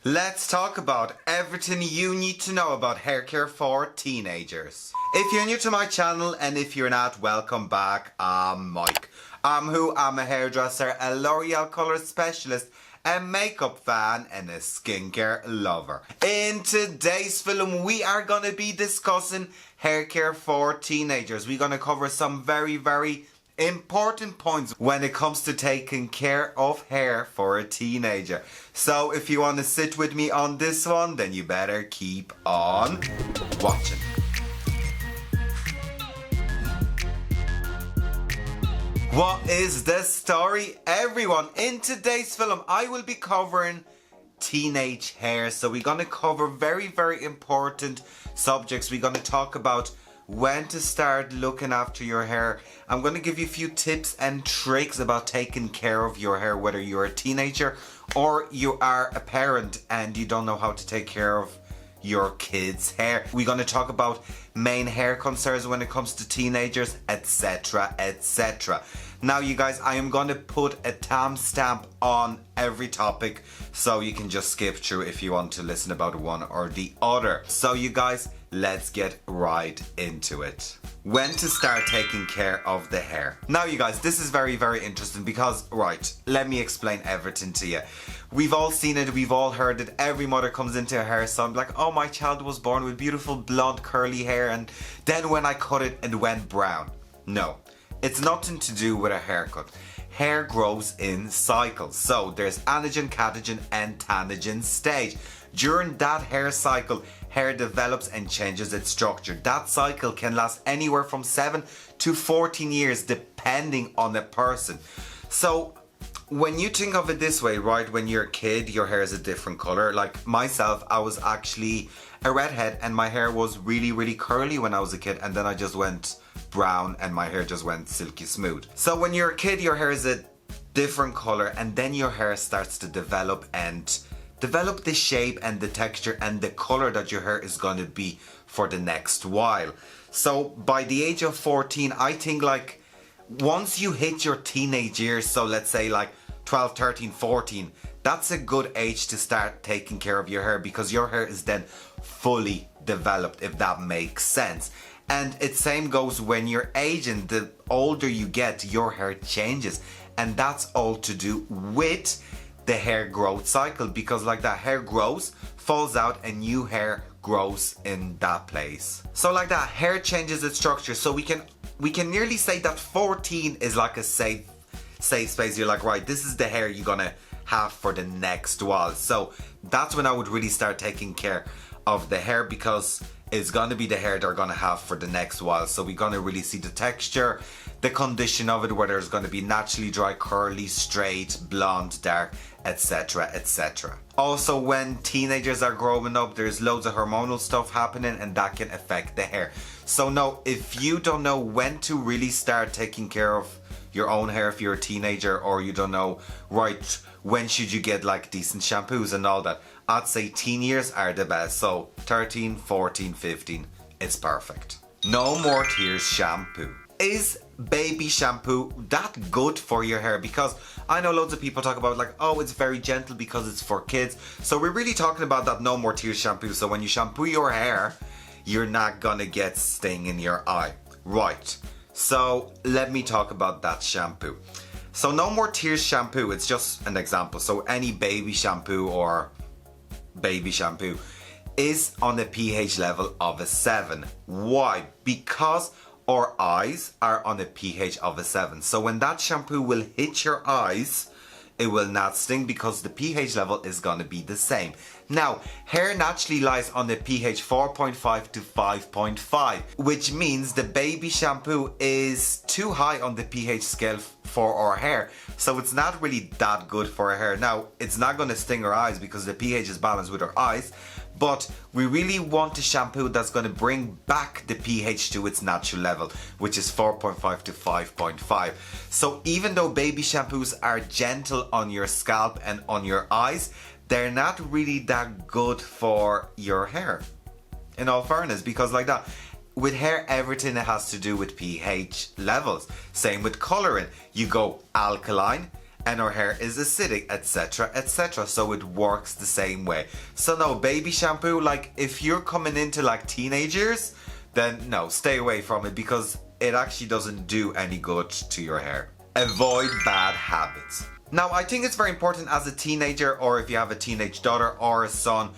Let's talk about everything you need to know about hair care for teenagers. If you're new to my channel and if you're not, welcome back. I'm Mike. I'm a hairdresser, a L'Oreal colour specialist, a makeup fan and a skincare lover. In today's film we are going to be discussing hair care for teenagers. We're going to cover some very important points when it comes to taking care of hair for a teenager. So if you want to sit with me on this one, then you better keep on watching. What is the story, everyone? In today's film I will be covering teenage hair. So we're going to cover very important subjects. We're going to talk about when to start looking after your hair. I'm going to give you a few tips and tricks about taking care of your hair, whether you're a teenager or you are a parent and you don't know how to take care of your kids' hair. We're going to talk about main hair concerns when it comes to teenagers, etc. Now you guys, I am going to put a timestamp on every topic so you can just skip through if you want to listen about one or the other. So you guys, let's get right into it. When to start taking care of the hair. Now you guys, this is very interesting because, right, let me explain everything to you. We've all seen it, we've all heard it. Every mother comes into a hair salon like, oh, my child was born with beautiful blonde curly hair and then when I cut it, it went brown. No, it's nothing to do with a haircut. Hair grows in cycles. So there's anagen, catagen and tanagen stage. During that hair cycle, hair develops and changes its structure. That cycle can last anywhere from 7 to 14 years depending on the person. So when you think of it this way, right, when you're a kid, your hair is a different color. Like myself, I was actually a redhead and my hair was really curly when I was a kid, and then I just went brown and my hair just went silky smooth. So when you're a kid, your hair is a different color and then your hair starts to develop the shape and the texture and the color that your hair is going to be for the next while. So by the age of 14, I think like once you hit your teenage years, so let's say like 12, 13, 14, that's a good age to start taking care of your hair because your hair is then fully developed, if that makes sense. And it same goes when you're aging. The older you get, your hair changes, and that's all to do with the hair growth cycle, because like that, hair grows, falls out and new hair grows in that place. So like that, hair changes its structure. So we can nearly say that 14 is like a safe space. You're like, right, this is the hair you're gonna have for the next while. So that's when I would really start taking care of the hair, because it's gonna be the hair they're gonna have for the next while. So we're gonna really see the texture, the condition of it, whether it's gonna be naturally dry, curly, straight, blonde, dark, etc. Also, when teenagers are growing up, there's loads of hormonal stuff happening and that can affect the hair. So no, if you don't know when to really start taking care of your own hair if you're a teenager, or you don't know, right, when should you get like decent shampoos and all that, I'd say teen years are the best. So 13, 14, 15, it's perfect. No More Tears shampoo. Is baby shampoo that good for your hair? Because I know loads of people talk about like, oh, it's very gentle because it's for kids. So we're really talking about that No More Tears shampoo. So when you shampoo your hair, you're not gonna get sting in your eye. Right. So let me talk about that shampoo. So No More Tears shampoo, it's just an example. So any baby shampoo or baby shampoo is on a pH level of a 7. Why? Because our eyes are on a pH of a 7. So when that shampoo will hit your eyes, it will not sting because the pH level is going to be the same. Now, hair naturally lies on the pH 4.5 to 5.5, which means the baby shampoo is too high on the pH scale for our hair. So it's not really that good for our hair. Now, it's not going to sting our eyes because the pH is balanced with our eyes, but we really want a shampoo that's going to bring back the pH to its natural level, which is 4.5 to 5.5. So even though baby shampoos are gentle on your scalp and on your eyes, they're not really that good for your hair, in all fairness, because like that, with hair, everything has to do with pH levels. Same with coloring. You go alkaline and our hair is acidic, etc, etc, so it works the same way. So no, baby shampoo, like if you're coming into like teenagers, then no, stay away from it because it actually doesn't do any good to your hair. Avoid bad habits. Now, I think it's very important as a teenager, or if you have a teenage daughter or a son,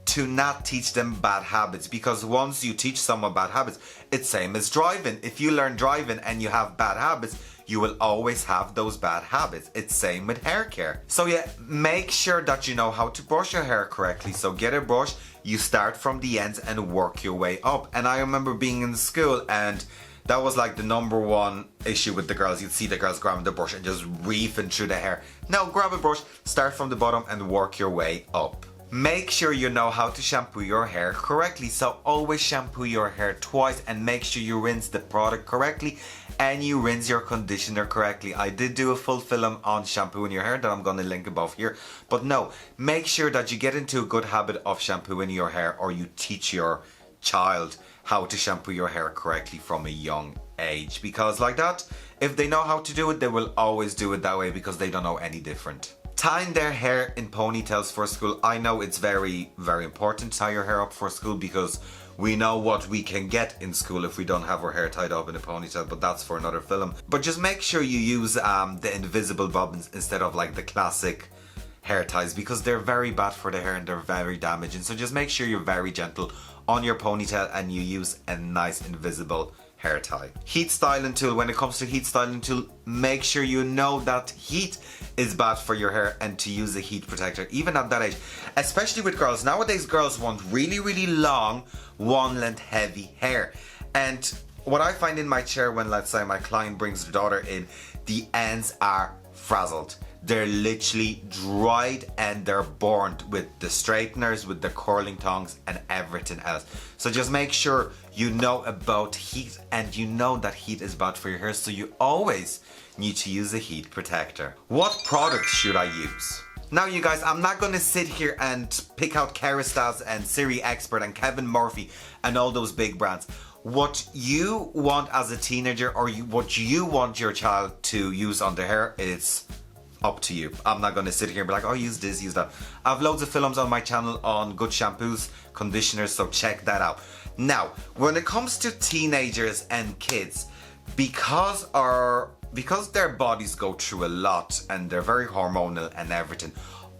to not teach them bad habits, because once you teach someone bad habits, it's same as driving. If you learn driving and you have bad habits, you will always have those bad habits. It's same with hair care. So yeah, make sure that you know how to brush your hair correctly. So get a brush, you start from the ends and work your way up. And I remember being in school and that was like the number one issue with the girls. You'd see the girls grabbing the brush and just reefing through the hair. Now grab a brush, start from the bottom and work your way up. Make sure you know how to shampoo your hair correctly. So always shampoo your hair twice and make sure you rinse the product correctly and you rinse your conditioner correctly. I did do a full film on shampooing your hair that I'm going to link above here. But no, make sure that you get into a good habit of shampooing your hair, or you teach your child how to shampoo your hair correctly from a young age, because like that, if they know how to do it, they will always do it that way because they don't know any different. Tying their hair in ponytails for school. I know it's very, very important to tie your hair up for school because we know what we can get in school if we don't have our hair tied up in a ponytail, but that's for another film. But just make sure you use the invisible bobbins instead of like the classic hair ties, because they're very bad for the hair and they're very damaging. So just make sure you're very gentle on your ponytail and you use a nice invisible hair tie. Heat styling tool. When it comes to heat styling tool, make sure you know that heat is bad for your hair and to use a heat protector even at that age, especially with girls. Nowadays girls want really, really long, one length heavy hair, and what I find in my chair when, let's say, my client brings their daughter in, the ends are frazzled. They're literally dried and they're burnt with the straighteners, with the curling tongs and everything else. So just make sure you know about heat and you know that heat is bad for your hair, so you always need to use a heat protector. What products should I use? Now you guys, I'm not going to sit here and pick out Kerastase and Siri Expert and Kevin Murphy and all those big brands. What you want as a teenager, or what you want your child to use on their hair, is up to you. I'm not going to sit here and be like, oh, use this, use that. I have loads of films on my channel on good shampoos, conditioners, so check that out. Now, when it comes to teenagers and kids, because their bodies go through a lot and they're very hormonal and everything,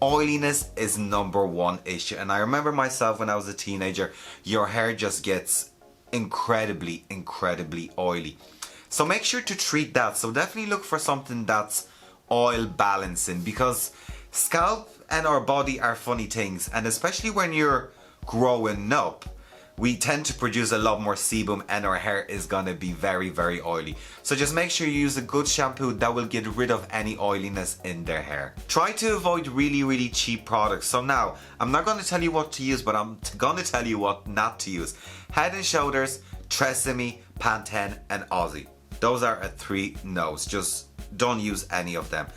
oiliness is number one issue. And I remember myself when I was a teenager, your hair just gets incredibly, incredibly oily. So make sure to treat that. So definitely look for something that's oil balancing, because scalp and our body are funny things, and especially when you're growing up, we tend to produce a lot more sebum and our hair is gonna be very, very oily. So just make sure you use a good shampoo that will get rid of any oiliness in their hair. Try to avoid really, really cheap products. So now, I'm not gonna tell you what to use, but I'm gonna tell you what not to use. Head and Shoulders, Tresemme, Pantene and Aussie. Those are 3 no's. Just don't use any of them.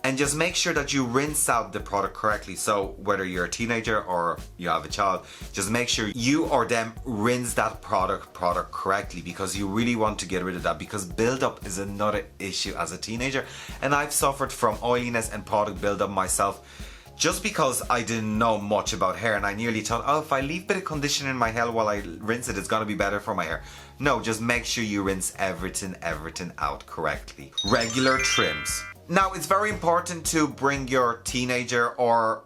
And just make sure that you rinse out the product correctly. So whether you're a teenager or you have a child, just make sure you or them rinse that product correctly, because you really want to get rid of that, because buildup is another issue as a teenager. And I've suffered from oiliness and product buildup myself, just because I didn't know much about hair, and I nearly thought, oh, if I leave a bit of conditioner in my hair while I rinse it, it's gonna be better for my hair. No, just make sure you rinse everything out correctly. Regular trims. Now, it's very important to bring your teenager, or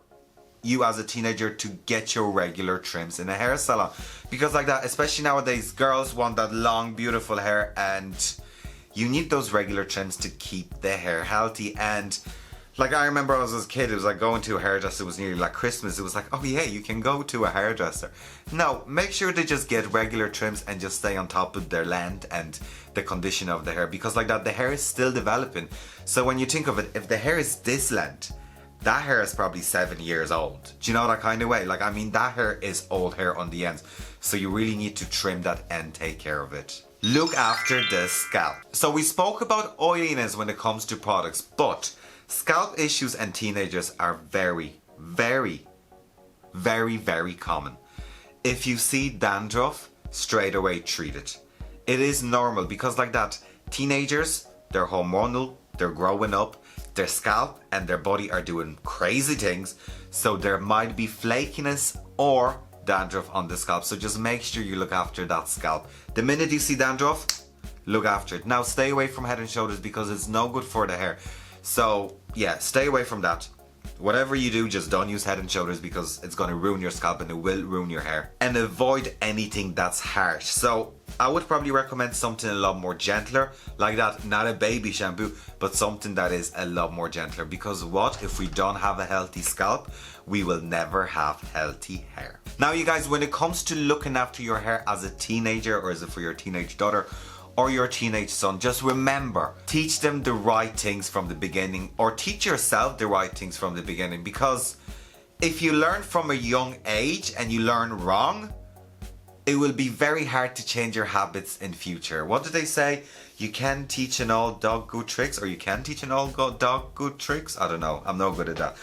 you as a teenager, to get your regular trims in a hair salon, because like that, especially nowadays, girls want that long, beautiful hair, and you need those regular trims to keep the hair healthy. And like, I remember as I was a kid, it was like going to a hairdresser, it was nearly like Christmas. It was like, oh yeah, you can go to a hairdresser. No, make sure to just get regular trims and just stay on top of their length and the condition of the hair, because like that, the hair is still developing. So when you think of it, if the hair is this length, that hair is probably 7 years old. Do you know that kind of way? Like, I mean, that hair is old hair on the ends. So you really need to trim that and take care of it. Look after the scalp. So we spoke about oiliness when it comes to products, but scalp issues and teenagers are very, very, very, very common. If you see dandruff, straight away treat it. It is normal, because like that, teenagers, they're hormonal, they're growing up, their scalp and their body are doing crazy things, so there might be flakiness or dandruff on the scalp. So just make sure you look after that scalp. The minute you see dandruff, look after it. Now stay away from Head and Shoulders because it's no good for the hair. So yeah, stay away from that. Whatever you do, just don't use Head and Shoulders because it's going to ruin your scalp and it will ruin your hair. And avoid anything that's harsh. So I would probably recommend something a lot more gentler, like that, not a baby shampoo, but something that is a lot more gentler. Because what if we don't have a healthy scalp? We will never have healthy hair. Now you guys, when it comes to looking after your hair as a teenager, or is it for your teenage daughter or your teenage son, just remember, teach them the right things from the beginning, or teach yourself the right things from the beginning. Because if you learn from a young age and you learn wrong, it will be very hard to change your habits in future. What do they say? You can teach an old dog good tricks, or you can teach an old dog good tricks? I don't know, I'm no good at that.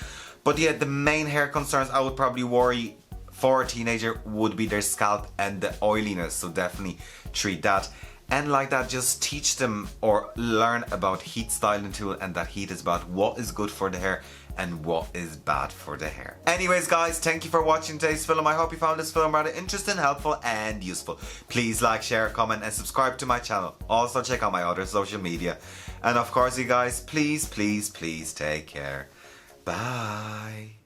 But yeah, the main hair concerns I would probably worry for a teenager would be their scalp and the oiliness. So definitely treat that. And like that, just teach them or learn about heat styling tool, and that heat is about what is good for the hair and what is bad for the hair. Anyways guys, thank you for watching today's film. I hope you found this film rather interesting, helpful and useful. Please like, share, comment and subscribe to my channel. Also check out my other social media. And of course you guys, please take care. Bye.